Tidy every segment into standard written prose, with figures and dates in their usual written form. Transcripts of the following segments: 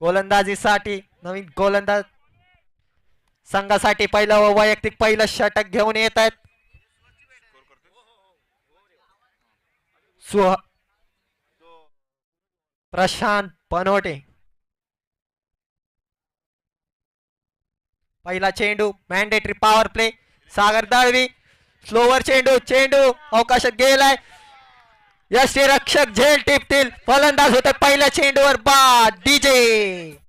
गोलंदाजीसाठी नवीन गोलंदाज संघासाठी वैयक्तिक पहिलं षटक घेऊन येत आहेत. प्रशांत बनोटे. पहिला चेंडू मॅन्डेटरी पॉवर प्ले. सागर दळवी स्लोवर चेंडू अवकाशात गेलाय. यष्टीरक्षक झेल टिपतील. फलंदाज होते पहिल्या चेंडूवर बाद. डीजे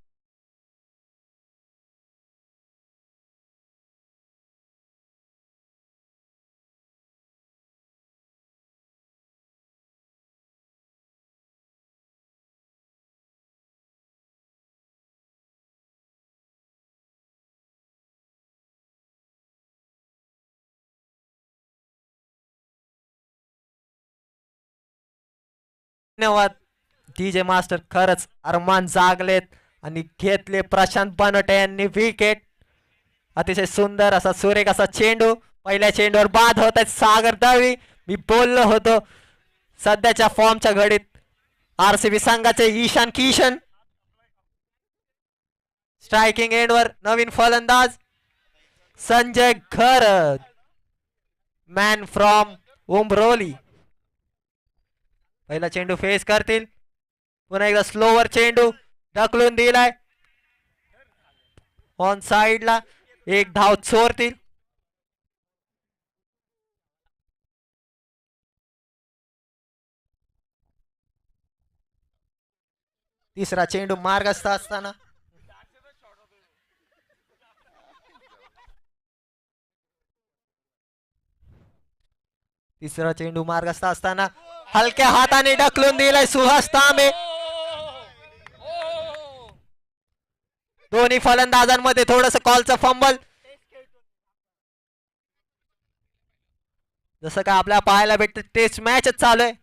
धन्यवाद डीजे मास्टर. खरंच अरमान जागलेत आणि घेतले प्रशांत बनोटे यांनी विकेट. अतिशय सुंदर असा सुरेख असा चेंडू पहिल्या चेंडूवर बाद होत आहेत सागर दळवी. मी बोललो होतो सध्याच्या फॉर्मच्या घडीत आरसीबी संघाचे ईशान किशन. स्ट्रायकिंग एंडवर नवीन फलंदाज संजय घरत, मॅन फ्रॉम उमरोली. पहिला चेंडू फेस करतील. पुन्हा एकदा स्लोवर चेंडू ढकलून दिलाय ऑन साइडला. एक धाव चोरतील. तिसरा चेंडू मार्गस्थ असताना हलक्या हाताने ढकलून दिलाय सुहास तांबे. दोन्ही फलंदाजांमध्ये थोडस कॉलचं फंबल जसं काय आपल्याला पाहायला भेटतं. टेस्ट मॅच चालू आहे.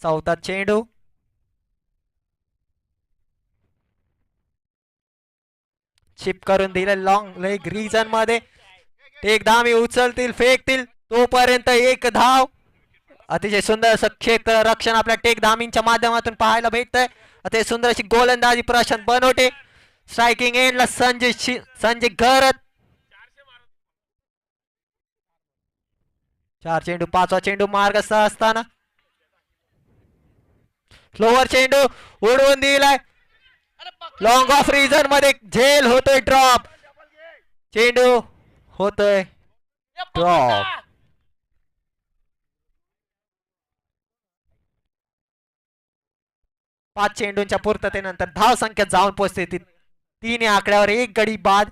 चौथा चेंडू चिप करून दिले लॉंग लेग रिजन मध्ये. एक धामी उचलतील फेकतील तोपर्यंत एक धाव. अतिशय सुंदर असं क्षेत्र रक्षण आपल्या टेक धामींच्या माध्यमातून पाहायला भेटतंय. अतिशय सुंदर अशी गोलंदाजी प्रशांत बनोटे. स्ट्रायकिंग एंडला संजय घरत. 4 चेंडू 5वा चेंडू मार्गस्थ असताना स्लोवर चेंडू उडवून दिलाय. लॉंग ऑफ रिजन मध्ये झेल होतोय ड्रॉप. चेंडू होतोय ड्रॉप. 5 चेंडूंच्या पूर्ततेनंतर धाव संख्या जाऊन पोहोचते 3 या आकड्यावर. एक गडी बाद.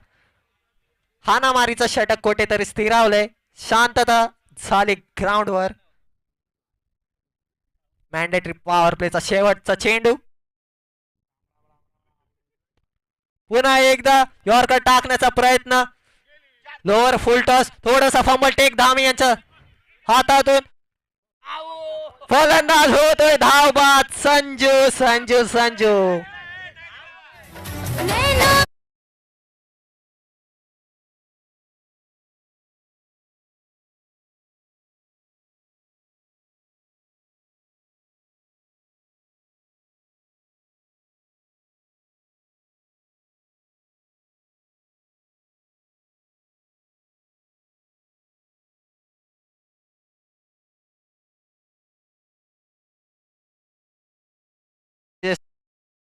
हानामारीचं षटक कुठेतरी स्थिरावलंय. शांतता झाली ग्राउंडवर. मॅन्डेटरी पॉवर प्लेचा शेवटचा चेंडू. पुन्हा एकदा यॉर्कर टाकण्याचा प्रयत्न. लोअर फुल टॉस. थोडासा फंबल टेक धामी यांच्या हातातून. फलंदाज होतोय धाव बाद. संजू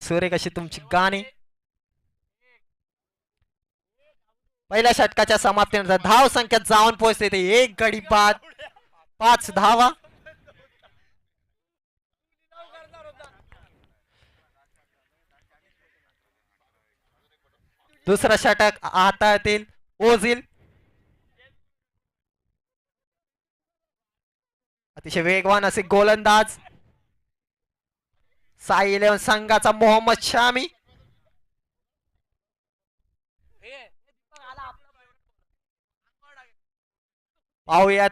सुरेख अशी तुमची गाणी. पहिल्या षटकाच्या समाप्तीनंतर धाव संख्या जाऊन पोहोचते ते एक गडी बाद. 5 धावा. दुसरा षटक हाताळतील ओझिल. अतिशय वेगवान असे गोलंदाज साई 11 संघाचा मोहम्मद शामी. पाहूयात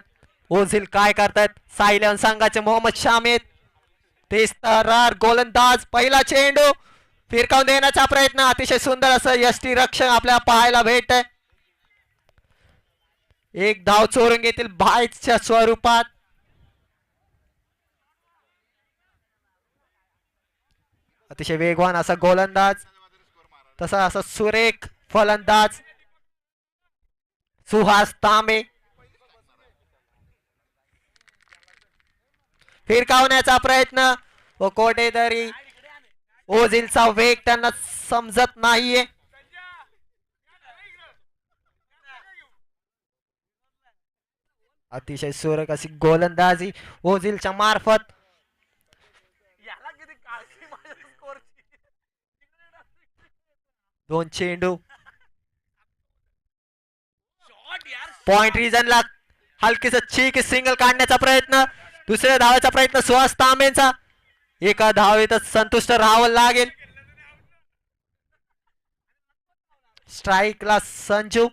ओझिल काय करतायत. साई 11 संघाचे मोहम्मद शामी. तेच तरार गोलंदाज. पहिला चेंडू फिरकावून देण्याचा प्रयत्न. अतिशय सुंदर असं यष्टी रक्षण आपल्याला पाहायला भेटतंय. एक धाव चोरून घेतील बाहेरच्या स्वरूपात. अतिशय वेगवान असा गोलंदाज, तसा असा सुरेख फलंदाज सुहास तांबे. फिरकावण्याचा प्रयत्न व कोठेतरी ओझिलचा वेग त्यांना समजत नाहीये. अतिशय सुरेख अशी गोलंदाजी ओझिलच्या मार्फत. दोन चेंडू पॉइंट रिजनला हलकीच चीक सिंगल काढण्याचा प्रयत्न. दुसऱ्या धावाचा प्रयत्न सुहास तांबेचा. एका धावेतच संतुष्ट राहावं लागेल. स्ट्राईकला संजू.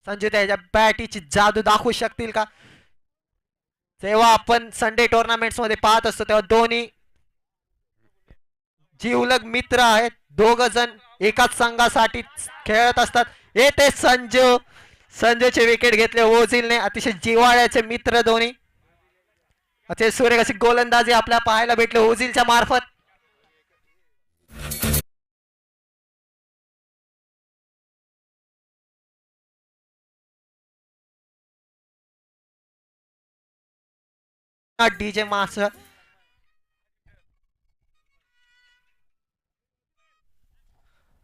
संजू त्याच्या बॅटीची जादू दाखवू शकतील का? जेव्हा आपण संडे टुर्नामेंट्स मध्ये पाहत असतो तेव्हा दोन्ही जीवलग मित्र आहेत. दोघ जण एकाच संघासाठी खेळत असतात. येथे संजू. संजूचे विकेट घेतले ओझिलने. अतिशय जिव्हाळ्याचे मित्र दोन्ही. अतिशय सुरेख अशी गोलंदाजी आपल्याला पाहायला भेटले ओझिलच्या मार्फत. DJ master.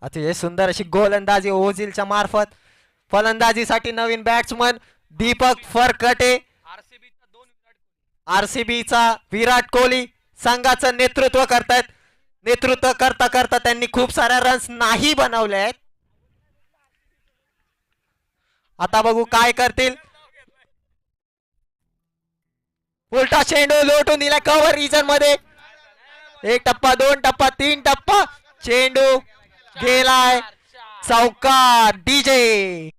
अतिशय सुंदर अशी गोलंदाजी ओझिलच्या मार्फत. फलंदाजीसाठी नवीन बॅट्समन दीपक फरकटे. आरसीबीचा विराट कोहली संघाचं नेतृत्व करतायत. नेतृत्व करता करता त्यांनी खूप साऱ्या रन्स नाही बनवले आहेत. आता बघू काय करतील. उलटा चेंडू लोटून दिला कव्हर रिजन मध्ये. एक टप्पा, दोन टप्पा, तीन टप्पा. चेंडू गेलाय चौकार. डीजे.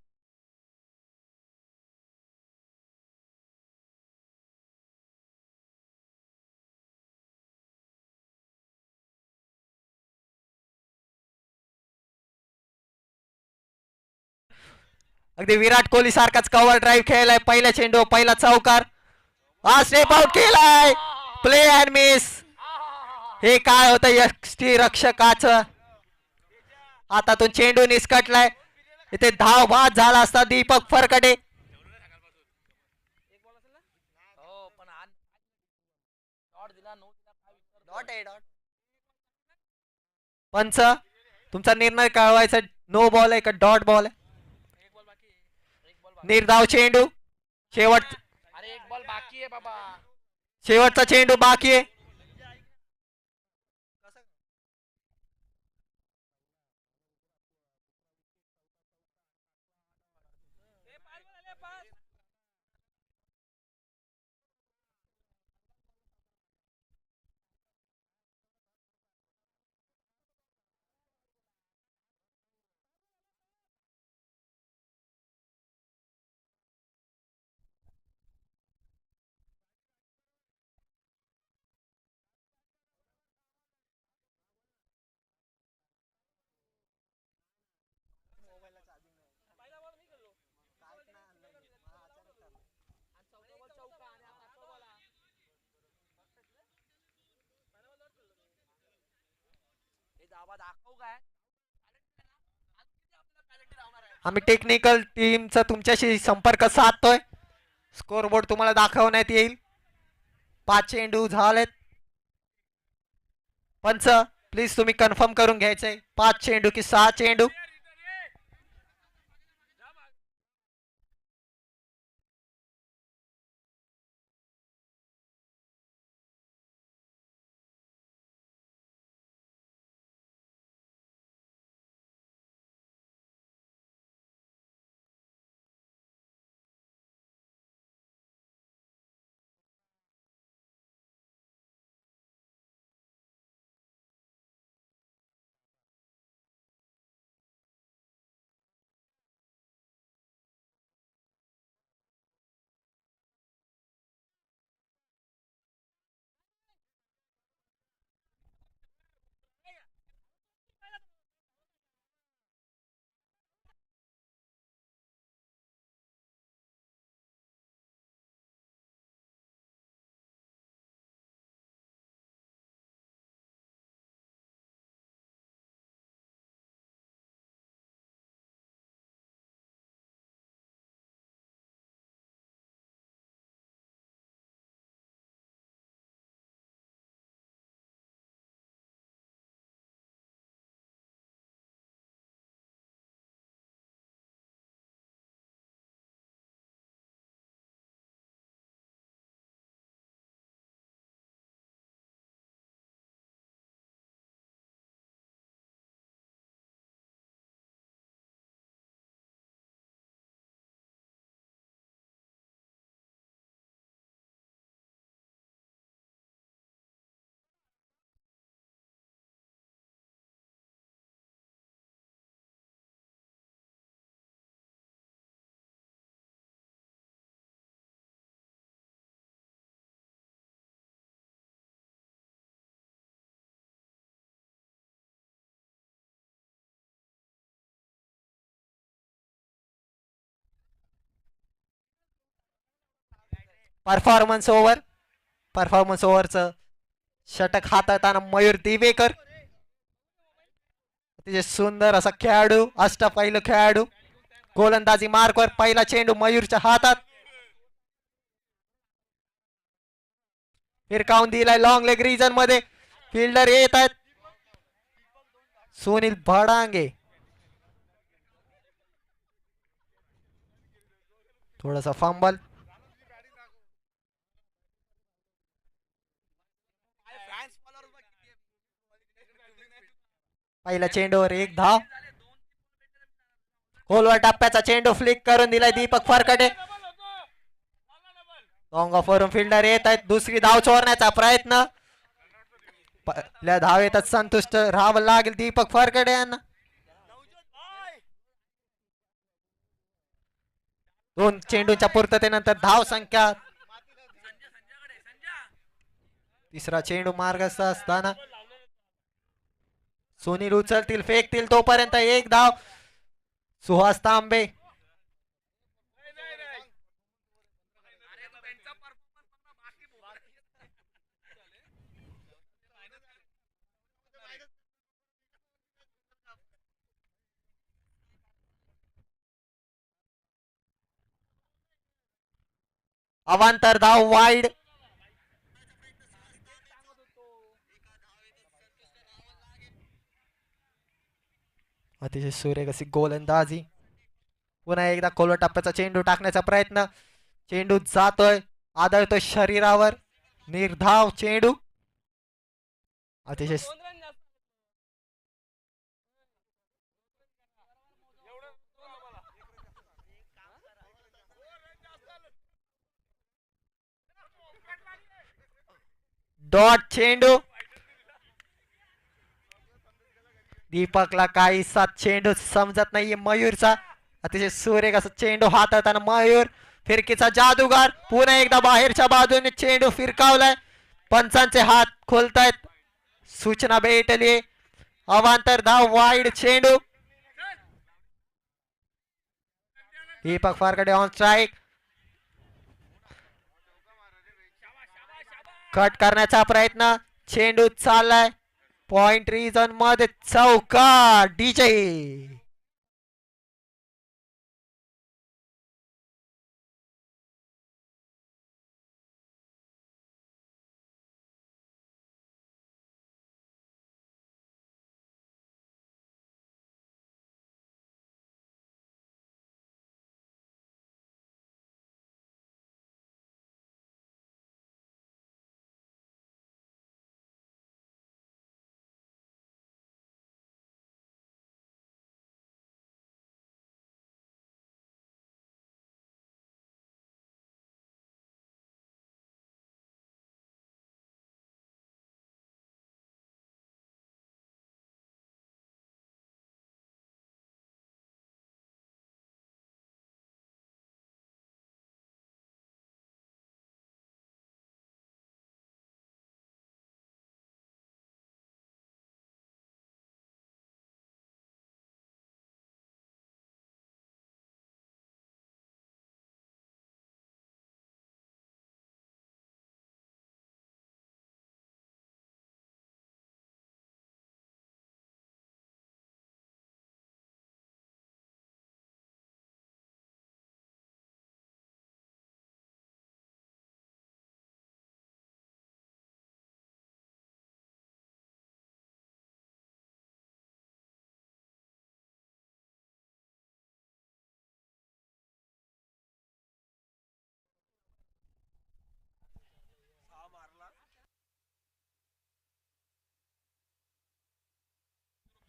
अगदी विराट कोहली सारखाच कव्हर ड्राईव्ह खेळलाय. पहिला चेंडू, पहिला चौकार. हा स्टेप आउट केलाय. Play and miss. हे काय होतं यष्टी रक्षकाचं. हातातून चेंडू निसकटलाय. इथे धाव बाद झाला असता दीपक फरकटे. पंच तुमचा निर्णय कळवायचा. नो बॉल आहे का डॉट बॉल आहे? निर्धाव चेंडू. शेवटचा चेंडू बाकी आहे. आम्ही टेक्निकल टीमचा तुमच्याशी संपर्क साधतोय. स्कोरबोर्ड तुम्हाला दाखवण्यात येईल. 5 चेंडू झालेत. पंच प्लीज तुम्ही कन्फर्म करून घ्यायचंय 5 चेंडू की 6 चेंडू. परफॉर्मन्स ओव्हरचं षटक हाताळताना मयूर दिवेकर अतिशय सुंदर असा खेळाडू, अष्टपैलू खेळाडू. गोलंदाजी मार्कवर पहिला चेंडू मयूरच्या हातात, फिरकावून दिलाय लॉंग लेग रिजन मध्ये. फिल्डर येत आहेत सुनील भडांगे. थोडासा फंबल. पहिल्या चेंडूवर एक धाव. खोलवर टप्प्याचा चेंडू फ्लिक करून दिलाय दीपक फरकटे. लॉंग ऑफ वरून फिल्डर येत आहेत. दुसरी धाव चोरण्याचा प्रयत्न. आपल्या धावेतच संतुष्ट राहावं लागेल दीपक फरकटे यांना. 2 चेंडूच्या पूर्ततेनंतर धाव संख्या. तिसरा चेंडू मार्गस्थ असताना सुनील उचलतील, फेकतील, तोपर्यंत एक धाव. सुहास तांबे अवांतर धाव वाईड. अतिशय सुरेख अशी गोलंदाजी. पुन्हा एकदा खोलवर टप्प्याचा चेंडू टाकण्याचा प्रयत्न. चेंडू जातोय, आदळतोय शरीरावर. निर्धाव चेंडू. अतिशय डॉट चेंडू. दीपकला काही सात चेंडू समजत नाहीये मयूरचा. अतिशय सुरेख असा चेंडू हाताळताना मयूर. फिरकीचा जादूगार. पुन्हा एकदा बाहेरच्या बाजूने चेंडू फिरकावलाय. पंचांचे हात खोलतायत. सूचना भेटली. अवांतर धाव वाईड चेंडू. Deepak Farkade on strike. Cut करण्याचा प्रयत्न. चेंडू चाललाय पॉइंट रिजन मध्ये. चौका डीजे.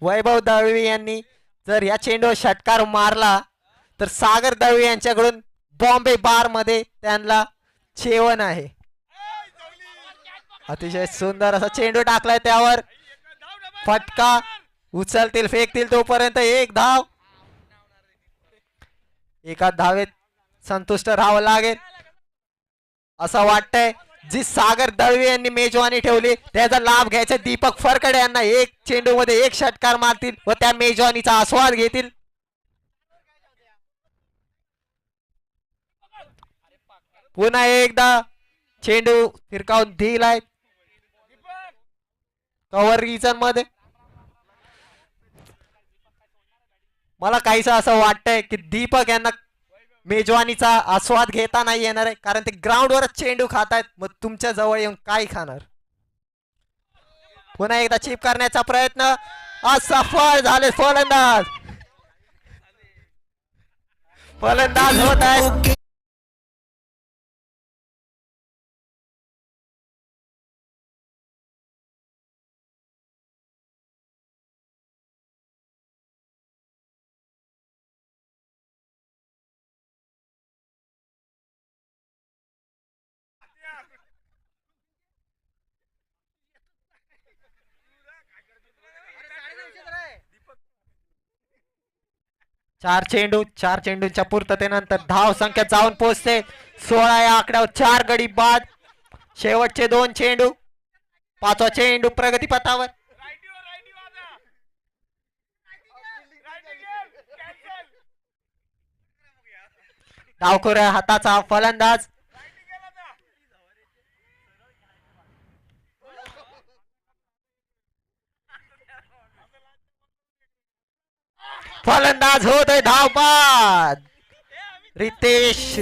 वैभव दळवी यांनी जर या चेंडूवर षटकार मारला तर सागर दळवी यांच्याकडून बॉम्बे बार मध्ये त्यांना जेवण आहे. अतिशय सुंदर असा चेंडू टाकलाय त्यावर. फटका. उचलतील, फेकतील, तोपर्यंत एक धाव. एका धावेत संतुष्ट राहावं लागेल असं वाटतंय. जी सागर दळवी यांनी मेजवानी ठेवली त्याचा लाभ घ्यायचा दीपक फरकडे यांना. एक चेंडू मध्ये एक षटकार मारतील व त्या मेजवानीचा आस्वाद घेतील. पुन्हा एकदा चेंडू फिरकावून दिलाय कव्हर रिजन मध्ये. मला काहीस असं वाटतंय की दीपक यांना मेजवानीचा आस्वाद घेता नाही येणार आहे, कारण ते ग्राउंडवरच चेंडू खात आहेत. मग तुमच्या जवळ येऊन काय खाणार. पुन्हा एकदा चिप करण्याचा प्रयत्न असफळ झाले. फलंदाज फलंदाज होत आहे. चार चेंडूंच्या पूर्ततेनंतर धाव संख्या जाऊन पोहोचते 16 या आकड्यावर. 4 गडी बाद. शेवटचे 2 चेंडू. 5वा चेंडू प्रगतीपथावर. डावखोऱ्या हाताचा फलंदाज. फलंदाज होत आहे. धाव बाद. रितेश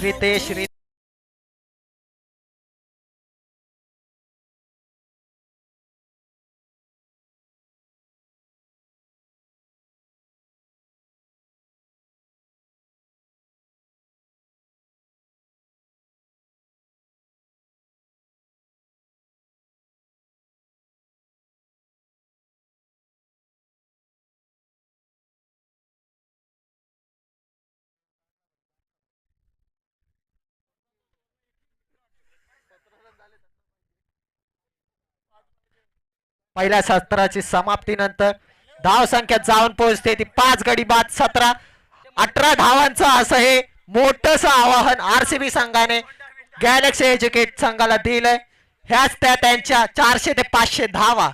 पहिल्या सत्राची समाप्तीनंतर धाव संख्या जाऊन पोहोचते ती 5 गडी बाद. 18 धावांचं असं हे मोठस आवाहन आरसीबी संघाने गॅलेक्सी एज्युकेट संघाला दिलंय. ह्याच त्या त्यांच्या 400 ते 500 धावा.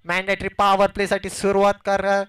मॅन्डेटरी पॉवर प्ले साठी सुरुवात करा.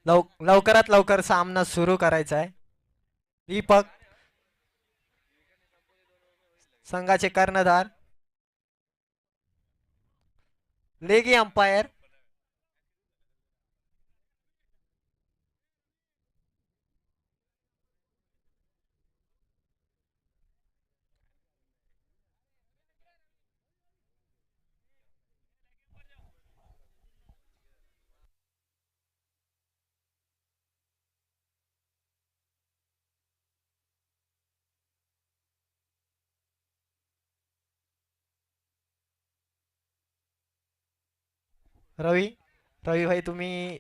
लवकरात लवकर सामना सुरू करायचा आहे. दीपक संघाचे कर्णधार, लेगी अंपायर. रवी रवी भाई तुम्ही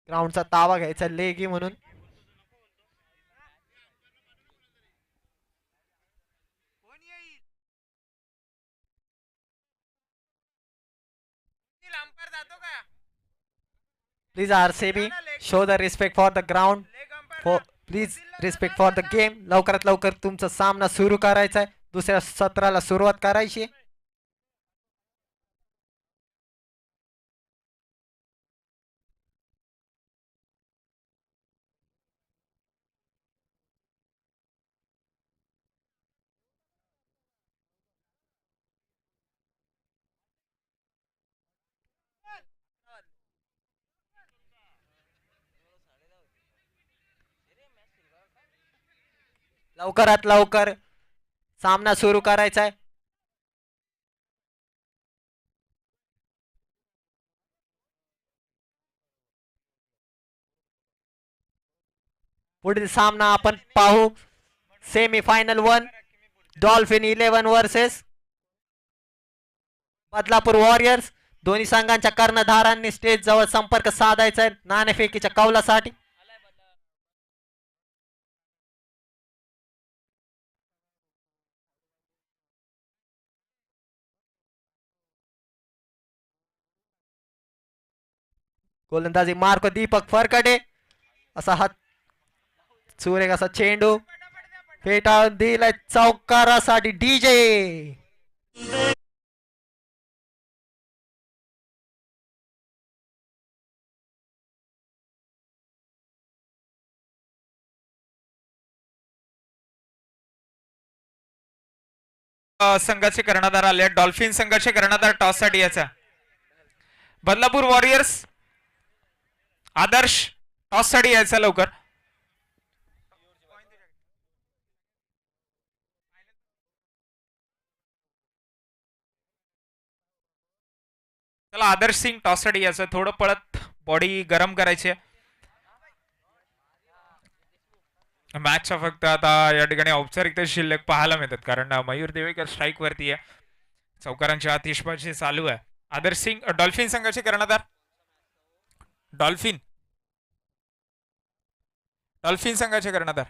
ग्राउंडचा ताबा घ्यायचा लेगी म्हणून. Please RCB show the respect for the ground. Please respect for the game. लवकरात लवकर तुमचा सामना सुरू करायचा आहे. दुसऱ्या सत्राला सुरुवात करायची. लवकरात लवकर सामना सुरू करायचा आहे. पुढील सामना आपण पाहू. Semi final 1 dolphin 11 versus Badlapur warriors. दोन्ही संघांच्या कर्णधारांनी स्टेज जवळ संपर्क साधायचा आहे नाणेफेकीच्या कौलासाठी. गोलंदाजी मार्क दीपक फरकडे. असा हात सुरेख असा चेंडू फेटाळून दिलाय चौकारासाठी डीजे. संघाचे कर्णधार आले. डॉल्फिन संघाचे कर्णधार टॉस साठी याचा. बदलापूर वॉरियर्स आदर्श टॉस साठी यायचा लवकर. चला आदर्श सिंग टॉस साठी यायचं. थोडं पळत बॉडी गरम करायची. मॅचचा फक्त आता या ठिकाणी औपचारिकता शिल्लक पाहायला मिळतात कारण मयूर देवेकर स्ट्राईक वरती आहे. चौकारांची आतिषबाजी चालू आहे. आदर्श सिंग डॉल्फिन संघाचे कर्णधार. डॉल्फिन डॉल्फिन संघाचे कर्णधार.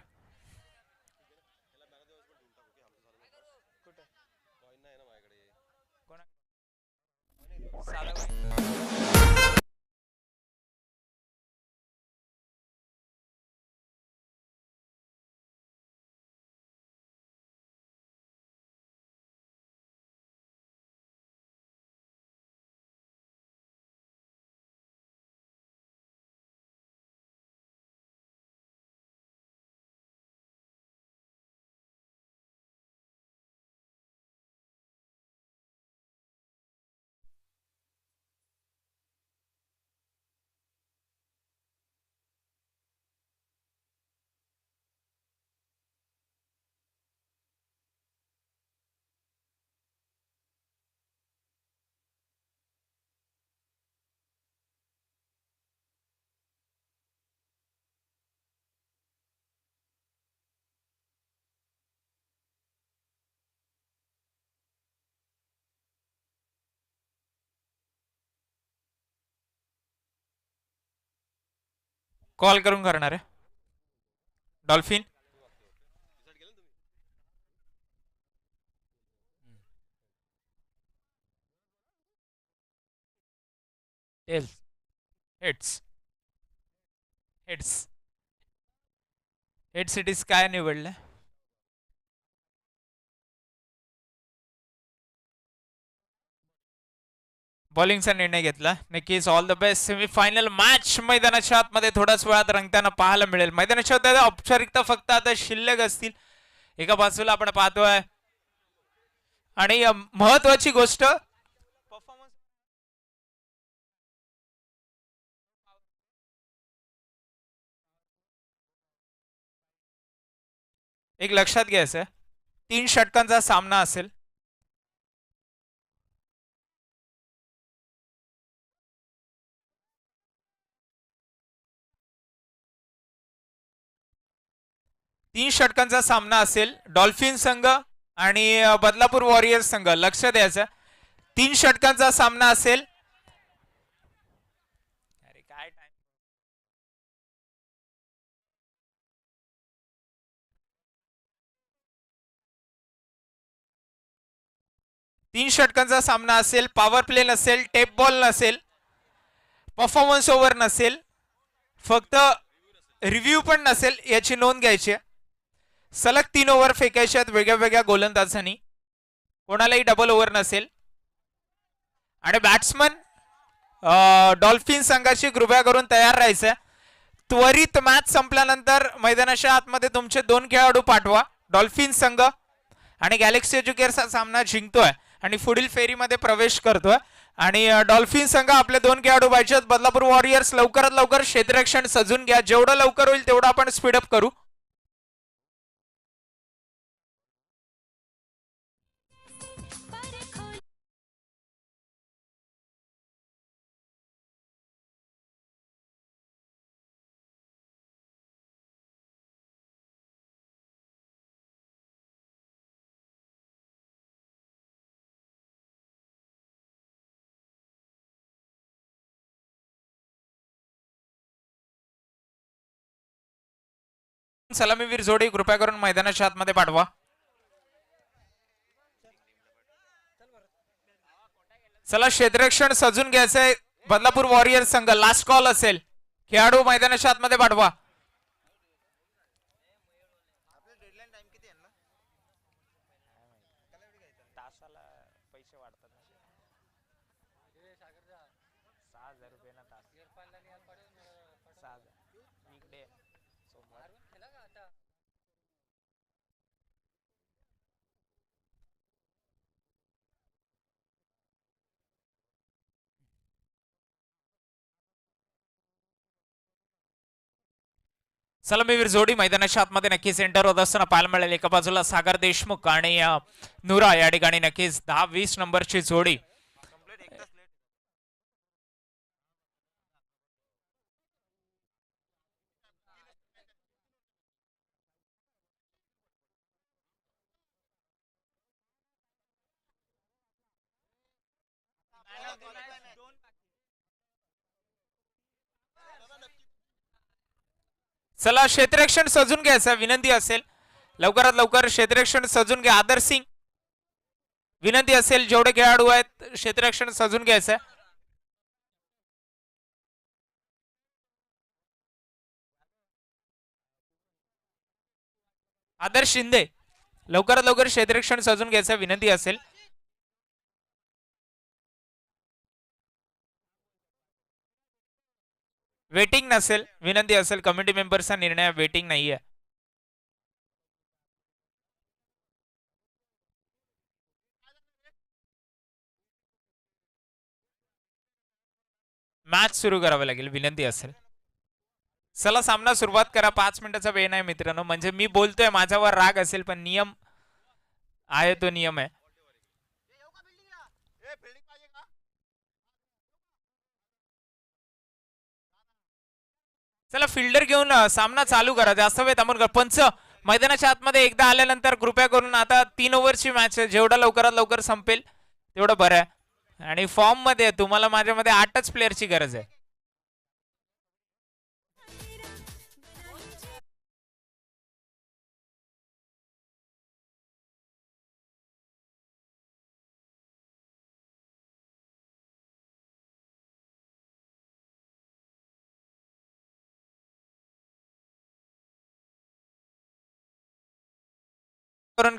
कॉल करून करणार आहे. Dolphin tails heads heads head cities काय निवडलं. बॉलिंगचा निर्णय घेतला. नक्कीच all the best. Semifinal match मैदानाच्या आतमध्ये थोड्याच वेळात रंगताना पाहायला मिळेल. मैदानाच्या आत औपचारिकता फक्त आता शिल्लक असतील. एका बाजूला आपण पाहतोय आणि महत्वाची गोष्ट एक लक्षात घ्यायचं, 3 षटकांचा सामना असेल. तीन षटकांचा सामना असेल. डॉल्फिन संघ आणि बदलापूर वॉरियर्स संघ. लक्ष द्यायचं, 3 षटकांचा सामना असेल. अरे काय टाइम, 3 षटकांचा सामना असेल. पॉवर प्ले नसेल, टेप बॉल नसेल, परफॉर्मन्स ओव्हर नसेल, फक्त रिव्ह्यू पण नसेल, याची नोंद घ्यायची. सलग 3 ओव्हर फेकायचे आहेत वेगळ्या वेगळ्या गोलंदाजांनी. कोणालाही डबल ओव्हर नसेल. आणि बॅट्समन डॉल्फिन संघाची कृपया करून तयार राहायचं. त्वरित मॅच संपल्यानंतर मैदानाच्या आतमध्ये तुमचे 2 खेळाडू पाठवा. डॉल्फिन संघ आणि गॅलेक्सी एज्युकेटरचा सामना जिंकतोय आणि पुढील फेरीमध्ये प्रवेश करतोय. आणि डॉल्फिन संघ आपले 2 खेळाडू पाहिजेत. बदलापूर वॉरियर्स लवकरात लवकर क्षेत्ररक्षण सजून घ्या. जेवढं लवकर होईल तेवढं आपण स्पीडअप करू. सलामीवीर जोडी कृपया करून मैदानाच्या आतमध्ये पाठवा. चला, क्षेत्ररक्षण सजून घ्यायचंय. बदलापूर वॉरियर्स संघ लास्ट कॉल असेल. खेळाडू मैदानाच्या आतमध्ये पाठवा. सलामीवीर जोडी मैदानाच्या आतमध्ये नक्कीच एंटर होत असताना पाहायला मिळेल. एका बाजूला सागर देशमुख आणि नुरा या ठिकाणी नक्कीच 10-20 नंबरची जोडी. चला, क्षेत्ररक्षण सजून घ्यायचं विनंती असेल. लवकरात लवकर क्षेत्ररक्षण सजून घ्या. आदर्श सिंग विनंती असेल, जेवढे खेळाडू आहेत क्षेत्ररक्षण सजून घ्यायचं. आदर्श शिंदे लवकरात लवकर क्षेत्ररक्षण सजून घ्यायचं विनंती असेल. वेटिंग नसेल, विनंती असेल. कमिटी मेंबर्सचा निर्णय, वेटिंग नाहीये. मॅच सुरू करावे लागेल, विनंती असेल. चला, सामना सुरुवात करा. 5 मिनिटाचा वेळ नाही मित्रांनो. म्हणजे मी बोलतोय, माझ्यावर राग असेल, पण नियम आहे तो नियम आहे. चला, फिल्डर घेऊन सामना चालू करा. जास्त वेळ थांबून करा. पंच मैदानाच्या आतमध्ये एकदा आल्यानंतर कृपया करून, आता 3 ओव्हरची मॅच आहे, जेवढा लवकरात लवकर संपेल तेवढं बरं आहे. आणि फॉर्म मध्ये तुम्हाला माझ्यामध्ये 8च प्लेअरची गरज आहे.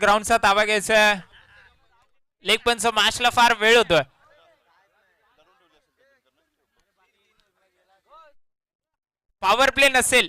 ग्राउंडचा ताबा घ्यायचा. लेग पंच मॅचला फार वेळ होतोय. पॉवर प्ले नसेल